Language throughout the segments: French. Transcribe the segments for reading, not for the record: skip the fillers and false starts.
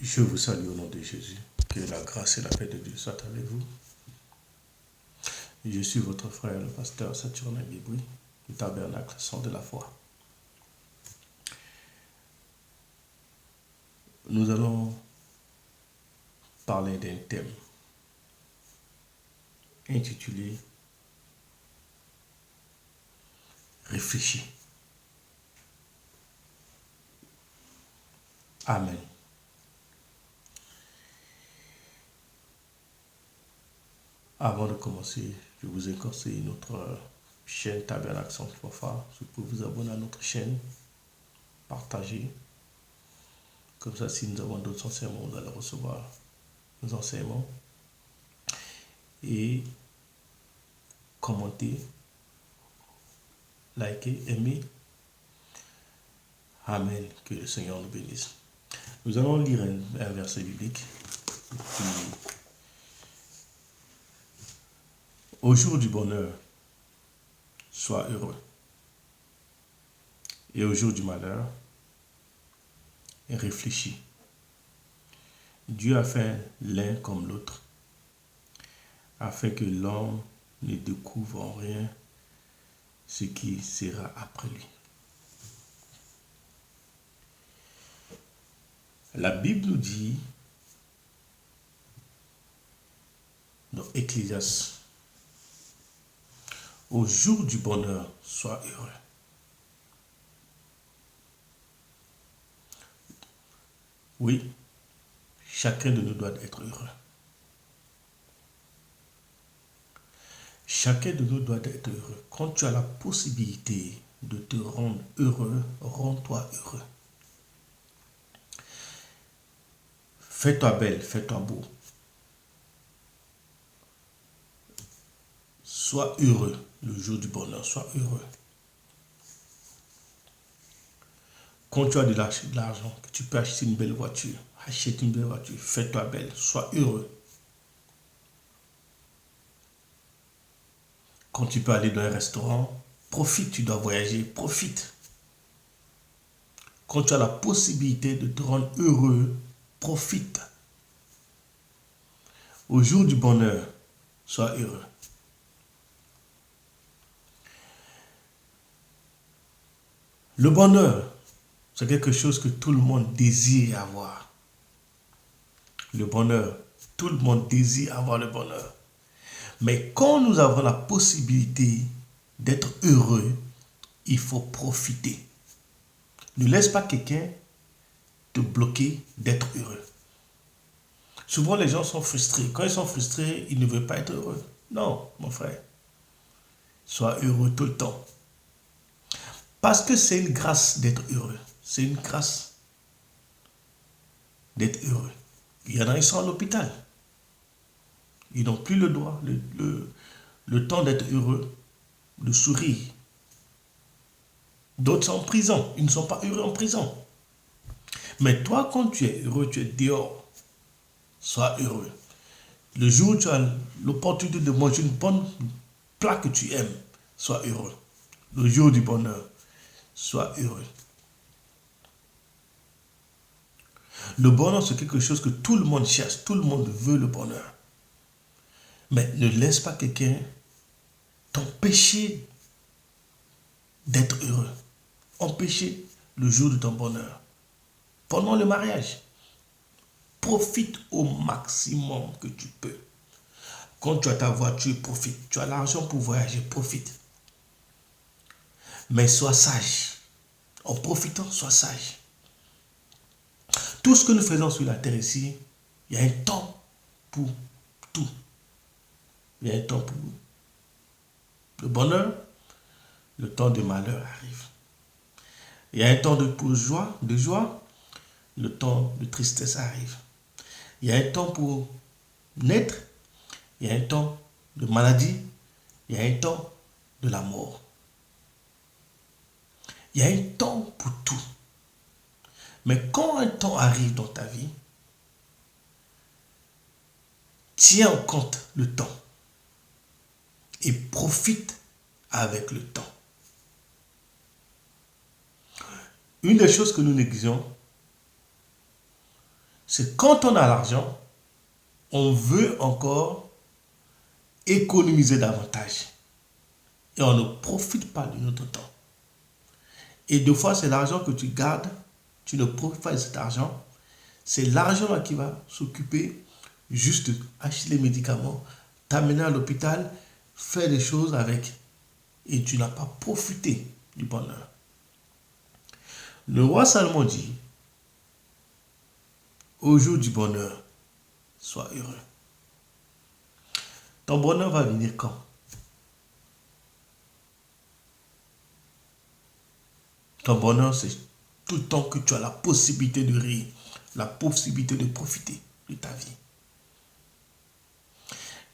Je vous salue au nom de Jésus. Que la grâce et la paix de Dieu soient avec vous. Je suis votre frère, le pasteur Saturnin Guébri, du tabernacle Sang de la foi. Nous allons parler d'un thème intitulé Réfléchis. Amen. Avant de commencer, je vous conseille notre chaîne Tabernacle Sang de la foi. Vous pouvez vous abonner à notre chaîne, partager. Comme ça, si nous avons d'autres enseignements, vous allez recevoir nos enseignements. Et commenter, liker, aimer. Amen. Que le Seigneur nous bénisse. Nous allons lire un verset biblique. Au jour du bonheur, sois heureux. Et au jour du malheur, réfléchis. Dieu a fait l'un comme l'autre, afin que l'homme ne découvre en rien ce qui sera après lui. La Bible nous dit, dans Ecclésiaste, au jour du bonheur, sois heureux. Oui, chacun de nous doit être heureux. Chacun de nous doit être heureux. Quand tu as la possibilité de te rendre heureux, rends-toi heureux. Fais-toi belle, fais-toi beau. Sois heureux le jour du bonheur, sois heureux. Quand tu as de l'argent, que tu peux acheter une belle voiture, achète une belle voiture, fais-toi belle, sois heureux. Quand tu peux aller dans un restaurant, profite, tu dois voyager, profite. Quand tu as la possibilité de te rendre heureux, profite. Au jour du bonheur, sois heureux. Le bonheur, c'est quelque chose que tout le monde désire avoir. Le bonheur, tout le monde désire avoir le bonheur. Mais quand nous avons la possibilité d'être heureux, il faut profiter. Ne laisse pas quelqu'un te bloquer d'être heureux. Souvent, les gens sont frustrés. Quand ils sont frustrés, ils ne veulent pas être heureux. Non, mon frère. Sois heureux tout le temps. Parce que c'est une grâce d'être heureux. C'est une grâce d'être heureux. Il y en a, ils sont à l'hôpital. Ils n'ont plus le droit, le temps d'être heureux, de sourire. D'autres sont en prison. Ils ne sont pas heureux en prison. Mais toi, quand tu es heureux, tu es dehors. Sois heureux. Le jour où tu as l'opportunité de manger une bonne plat que tu aimes, sois heureux. Le jour du bonheur, sois heureux. Le bonheur, c'est quelque chose que tout le monde cherche. Tout le monde veut le bonheur. Mais ne laisse pas quelqu'un t'empêcher d'être heureux. Empêcher le jour de ton bonheur. Pendant le mariage, profite au maximum que tu peux. Quand tu as ta voiture, profite. Tu as l'argent pour voyager, profite. Mais sois sage. En profitant, sois sage. Tout ce que nous faisons sur la terre ici, il y a un temps pour tout. Il y a un temps pour le bonheur, le temps de malheur arrive. Il y a un temps pour joie, le temps de tristesse arrive. Il y a un temps pour naître, il y a un temps de maladie, il y a un temps de la mort. Il y a un temps pour tout. Mais quand un temps arrive dans ta vie, tiens en compte le temps et profite avec le temps. Une des choses que nous négligeons, c'est quand on a l'argent, on veut encore économiser davantage. Et on ne profite pas de notre temps. Et deux fois, c'est l'argent que tu gardes, tu ne profites pas de cet argent. C'est l'argent là qui va s'occuper juste acheter les médicaments, t'amener à l'hôpital, faire des choses avec. Et tu n'as pas profité du bonheur. Le roi Salomon dit, au jour du bonheur, sois heureux. Ton bonheur va venir quand? Ton bonheur, c'est tout le temps que tu as la possibilité de rire, la possibilité de profiter de ta vie.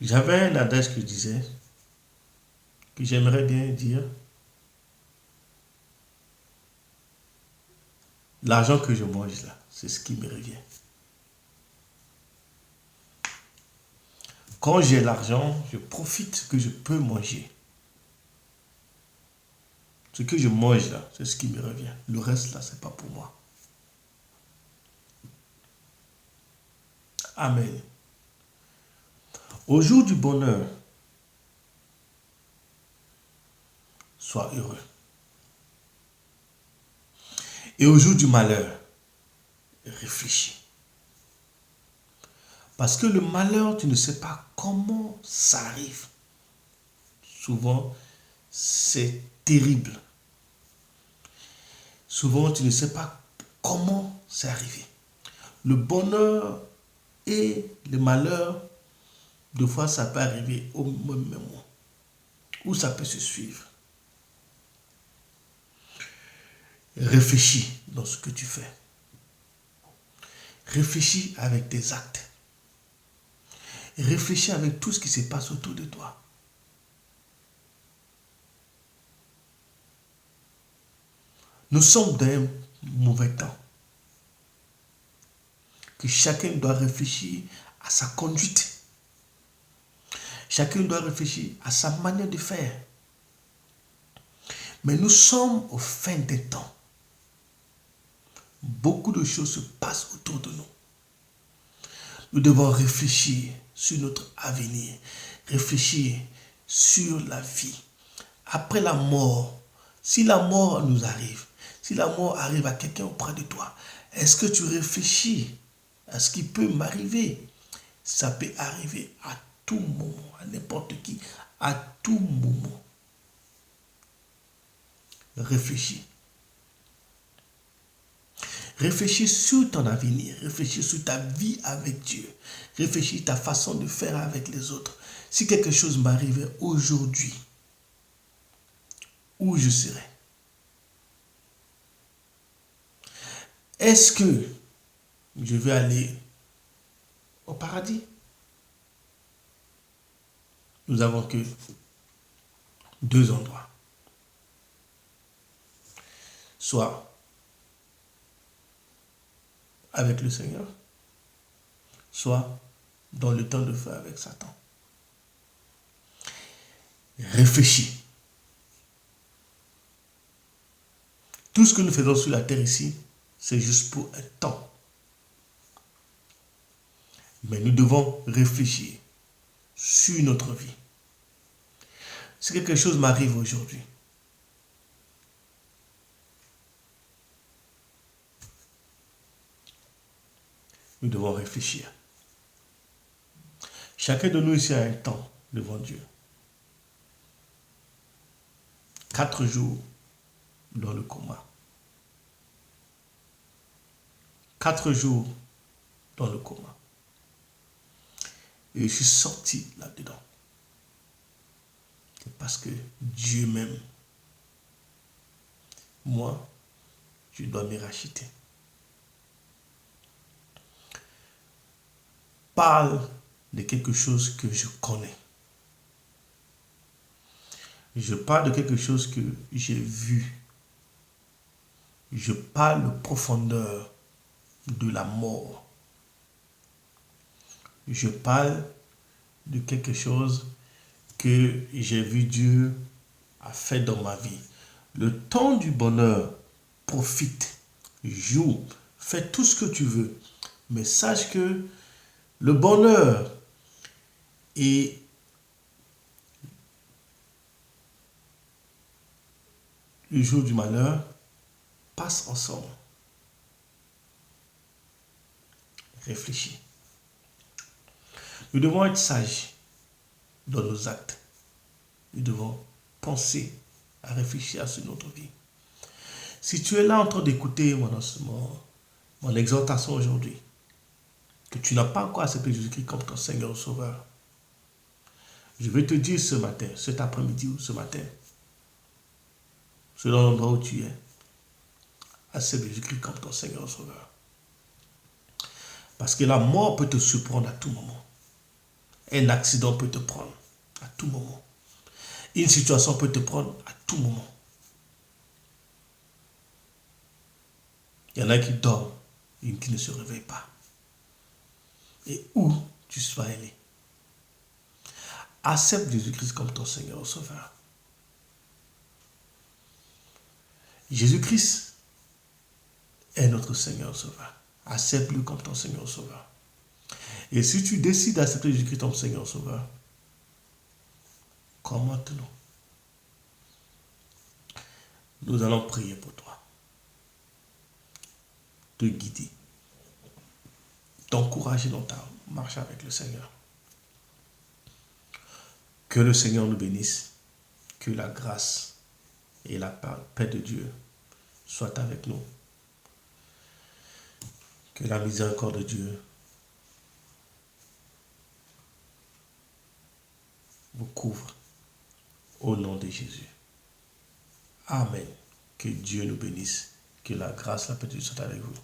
J'avais un adage que je disais, que j'aimerais bien dire, l'argent que je mange là, c'est ce qui me revient. Quand j'ai l'argent, je profite ce que je peux manger. Ce que je mange là, c'est ce qui me revient. Le reste là, c'est pas pour moi. Amen. Au jour du bonheur, sois heureux. Et au jour du malheur, réfléchis. Parce que le malheur, tu ne sais pas comment ça arrive. Souvent, c'est terrible. Souvent, tu ne sais pas comment c'est arrivé. Le bonheur et le malheur, deux fois, ça peut arriver au même moment. Ou ça peut se suivre. Réfléchis dans ce que tu fais. Réfléchis avec tes actes. Réfléchis avec tout ce qui se passe autour de toi. Nous sommes dans un mauvais temps. Que chacun doit réfléchir à sa conduite. Chacun doit réfléchir à sa manière de faire. Mais nous sommes au fin des temps. Beaucoup de choses se passent autour de nous. Nous devons réfléchir sur notre avenir, réfléchir sur la vie. Après la mort, si la mort nous arrive, si la mort arrive à quelqu'un auprès de toi, est-ce que tu réfléchis à ce qui peut m'arriver? Ça peut arriver à tout moment, à n'importe qui, à tout moment. Réfléchis. Réfléchis sur ton avenir, réfléchis sur ta vie avec Dieu, réfléchis ta façon de faire avec les autres. Si quelque chose m'arrivait aujourd'hui, où je serais? Est-ce que je vais aller au paradis? Nous n'avons que deux endroits. Soit avec le Seigneur, soit dans le temps de feu avec Satan. Réfléchis. Tout ce que nous faisons sur la terre ici, c'est juste pour un temps. Mais nous devons réfléchir sur notre vie. Si quelque chose m'arrive aujourd'hui, nous devons réfléchir. Chacun de nous ici a un temps devant Dieu. 4 jours dans le coma. 4 jours dans le coma. Et je suis sorti là-dedans. C'est parce que Dieu m'aime. Moi, je dois me racheter. Parle de quelque chose que je connais. Je parle de quelque chose que j'ai vu. Je parle de profondeur de la mort. Je parle de quelque chose que j'ai vu Dieu a fait dans ma vie. Le temps du bonheur, profite, joue, fais tout ce que tu veux. Mais sache que le bonheur et le jour du malheur passent ensemble. Réfléchis. Nous devons être sages dans nos actes. Nous devons penser à réfléchir sur notre vie. Si tu es là en train d'écouter mon exhortation aujourd'hui, que tu n'as pas encore accepté Jésus-Christ comme ton Seigneur et Sauveur, je vais te dire ce matin, cet après-midi ou ce matin, selon l'endroit où tu es, accepte Jésus-Christ comme ton Seigneur et Sauveur. Parce que la mort peut te surprendre à tout moment. Un accident peut te prendre à tout moment. Une situation peut te prendre à tout moment. Il y en a qui dorment et qui ne se réveillent pas. Et où tu sois allé, accepte Jésus-Christ comme ton Seigneur et Sauveur. Jésus-Christ est notre Seigneur et Sauveur. Accepte-le comme ton Seigneur et Sauveur. Et si tu décides d'accepter Jésus-Christ comme Seigneur et Sauveur, commente-nous. Nous allons prier pour toi, te guider, t'encourager dans ta marche avec le Seigneur. Que le Seigneur nous bénisse, que la grâce et la paix de Dieu soient avec nous. Que la miséricorde de Dieu vous couvre au nom de Jésus. Amen. Que Dieu nous bénisse, que la grâce et la paix de Dieu soient avec vous.